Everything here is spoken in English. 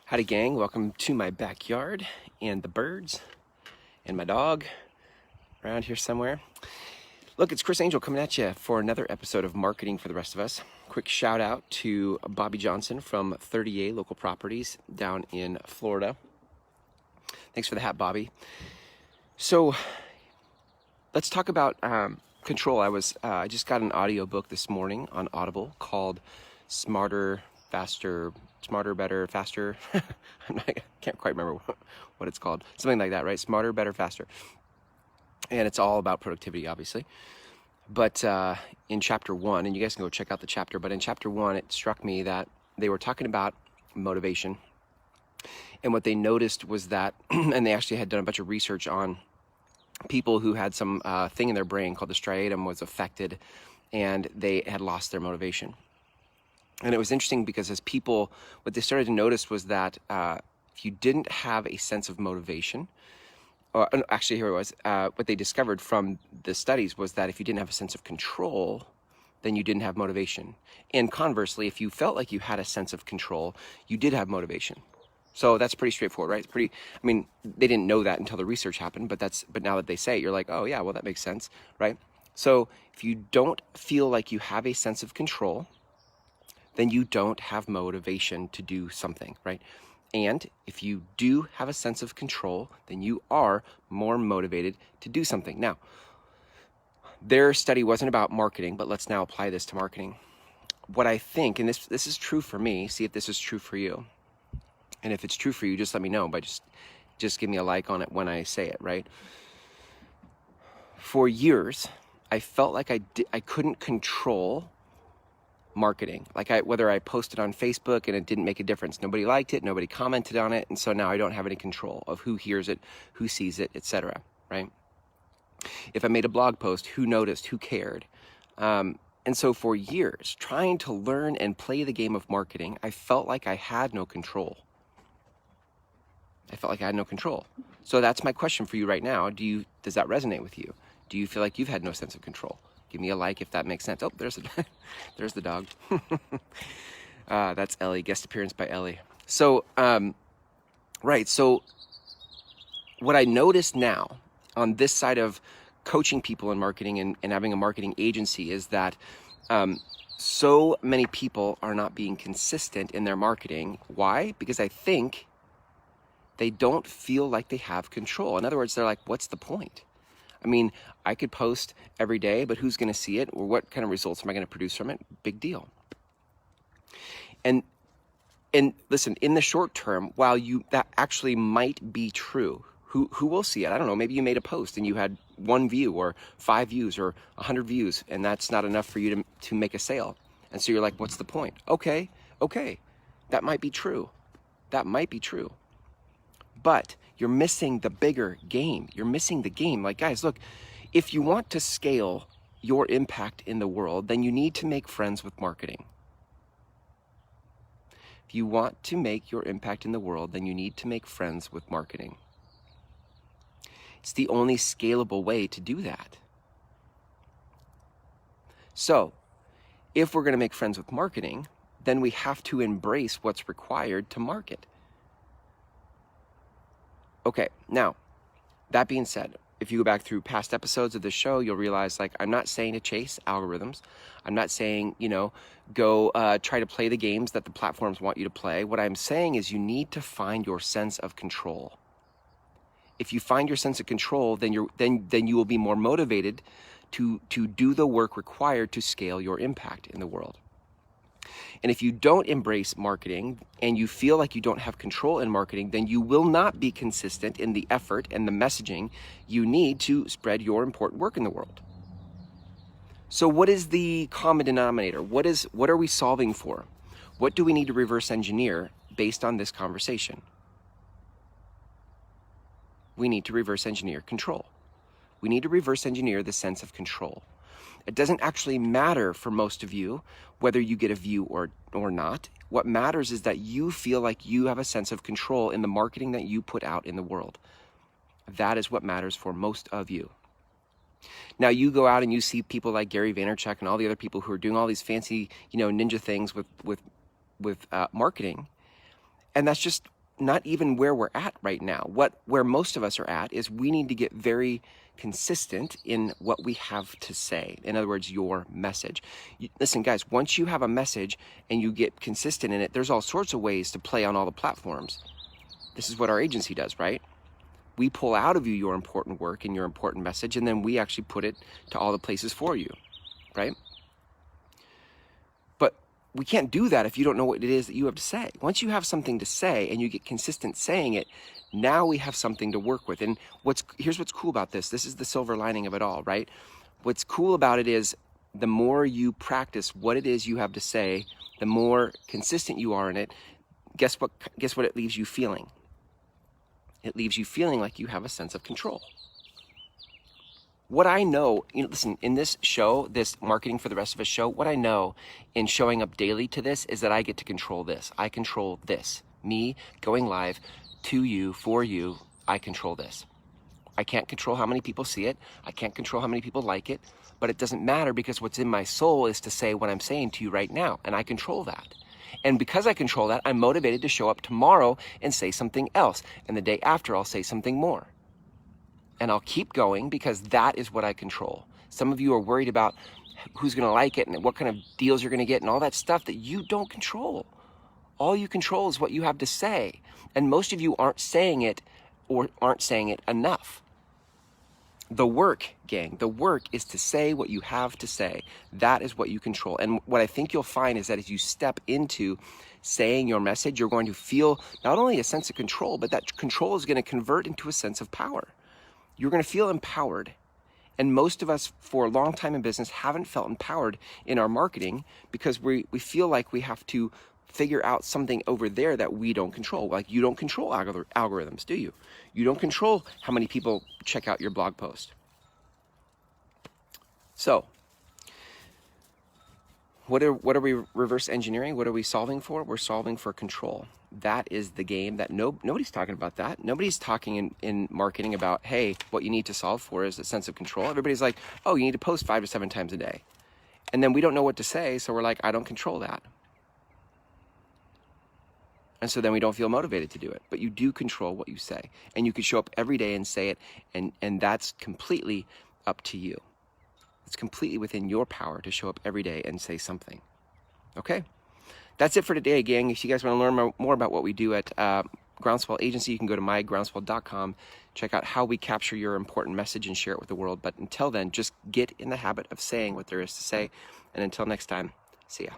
Howdy gang, welcome to my backyard and the birds and my dog around here somewhere. Look, it's Chris Angel coming at you for another episode of Marketing for the Rest of Us. Quick shout out to Bobby Johnson from 30A Local Properties down in Florida. Thanks for the hat, Bobby. So let's talk about control. I just got an audiobook this morning on Audible called Smarter, Better, Faster. I can't quite remember what it's called. Something like that, right? Smarter, Better, Faster. And it's all about productivity, obviously. But in chapter 1, and you guys can go check out the chapter, but in chapter 1, it struck me that they were talking about motivation. And what they noticed was that, and they actually had done a bunch of research on people who had some thing in their brain called the striatum was affected, and they had lost their motivation. And it was interesting because as people, what they started to notice was that if you didn't have a sense of motivation, or actually here it was, what they discovered from the studies was that if you didn't have a sense of control, then you didn't have motivation. And conversely, if you felt like you had a sense of control, you did have motivation. So that's pretty straightforward, right? It's pretty, I mean, they didn't know that until the research happened, but now that they say it, you're like, oh yeah, well that makes sense, right? So if you don't feel like you have a sense of control, then you don't have motivation to do something, right? And if you do have a sense of control, then you are more motivated to do something. Now, their study wasn't about marketing, but let's now apply this to marketing. What I think, and this is true for me, see if this is true for you. And if it's true for you, just let me know by just give me a like on it when I say it, right? For years, I felt like I couldn't control marketing. Like whether I posted on Facebook and it didn't make a difference. Nobody liked it, nobody commented on it, and so now I don't have any control of who hears it, who sees it, etc. Right? If I made a blog post, who noticed, who cared? And so for years, trying to learn and play the game of marketing, I felt like I had no control. So that's my question for you right now. Does that resonate with you? Do you feel like you've had no sense of control? Give me a like if that makes sense. Oh, there's the dog. That's Ellie, guest appearance by Ellie. So, right. So what I notice now on this side of coaching people in marketing and having a marketing agency is that so many people are not being consistent in their marketing. Why? Because I think they don't feel like they have control. In other words, they're like, what's the point? I mean, I could post every day, but who's going to see it? Or what kind of results am I going to produce from it? Big deal. And listen, in the short term, while that actually might be true, who will see it? I don't know. Maybe you made a post and you had 1 view or 5 views or 100 views, and that's not enough for you to make a sale. And so you're like, what's the point? Okay. That might be true. But you're missing the bigger game. You're missing the game. Like, guys, look, if you want to scale your impact in the world, then you need to make friends with marketing. If you want to make your impact in the world, then you need to make friends with marketing. It's the only scalable way to do that. So, if we're going to make friends with marketing, then we have to embrace what's required to market. Okay, now, that being said, if you go back through past episodes of the show, you'll realize, like, I'm not saying to chase algorithms. I'm not saying, go try to play the games that the platforms want you to play. What I'm saying is you need to find your sense of control. If you find your sense of control, then you will be more motivated to do the work required to scale your impact in the world. And if you don't embrace marketing and you feel like you don't have control in marketing, then you will not be consistent in the effort and the messaging you need to spread your important work in the world. So what is the common denominator? What are we solving for? What do we need to reverse engineer based on this conversation? We need to reverse engineer control. We need to reverse engineer the sense of control. It doesn't actually matter for most of you whether you get a view or not. What matters is that you feel like you have a sense of control in the marketing that you put out in the world. That is what matters for most of you. Now you go out and you see people like Gary Vaynerchuk and all the other people who are doing all these fancy, ninja things with marketing. And that's just not even where we're at right now. Where most of us are at is we need to get very consistent in what we have to say. In other words, your message. Listen, guys, once you have a message and you get consistent in it, there's all sorts of ways to play on all the platforms. This is what our agency does, right? We pull out of you your important work and your important message, and then we actually put it to all the places for you, right? But we can't do that if you don't know what it is that you have to say. Once you have something to say and you get consistent saying it, now we have something to work with. And here's what's cool about this. This is the silver lining of it all, right? What's cool about it is the more you practice what it is you have to say, the more consistent you are in it. Guess what it leaves you feeling? It leaves you feeling like you have a sense of control. What I know, listen, in this show, this Marketing for the Rest of Us show, what I know in showing up daily to this is that I get to control this. I control this. Me going live to you, for you, I control this. I can't control how many people see it. I can't control how many people like it, but it doesn't matter because what's in my soul is to say what I'm saying to you right now, and I control that. And because I control that, I'm motivated to show up tomorrow and say something else. And the day after, I'll say something more. And I'll keep going because that is what I control. Some of you are worried about who's going to like it and what kind of deals you're going to get and all that stuff that you don't control. All you control is what you have to say. And most of you aren't saying it or aren't saying it enough. The work, gang, the work is to say what you have to say. That is what you control. And what I think you'll find is that as you step into saying your message, you're going to feel not only a sense of control, but that control is going to convert into a sense of power. You're going to feel empowered. And most of us, for a long time in business, haven't felt empowered in our marketing because we feel like we have to figure out something over there that we don't control. Like you don't control algorithms, do you? You don't control how many people check out your blog post. So, what are we reverse engineering? What are we solving for? We're solving for control. That is the game that nobody's talking about that. Nobody's talking in marketing about, hey, what you need to solve for is a sense of control. Everybody's like, oh, you need to post 5 to 7 times a day. And then we don't know what to say, so we're like, I don't control that. And so then we don't feel motivated to do it. But you do control what you say. And you can show up every day and say it, and that's completely up to you. It's completely within your power to show up every day and say something. Okay? That's it for today, gang. If you guys want to learn more about what we do at Groundswell Agency, you can go to mygroundswell.com. Check out how we capture your important message and share it with the world. But until then, just get in the habit of saying what there is to say. And until next time, see ya.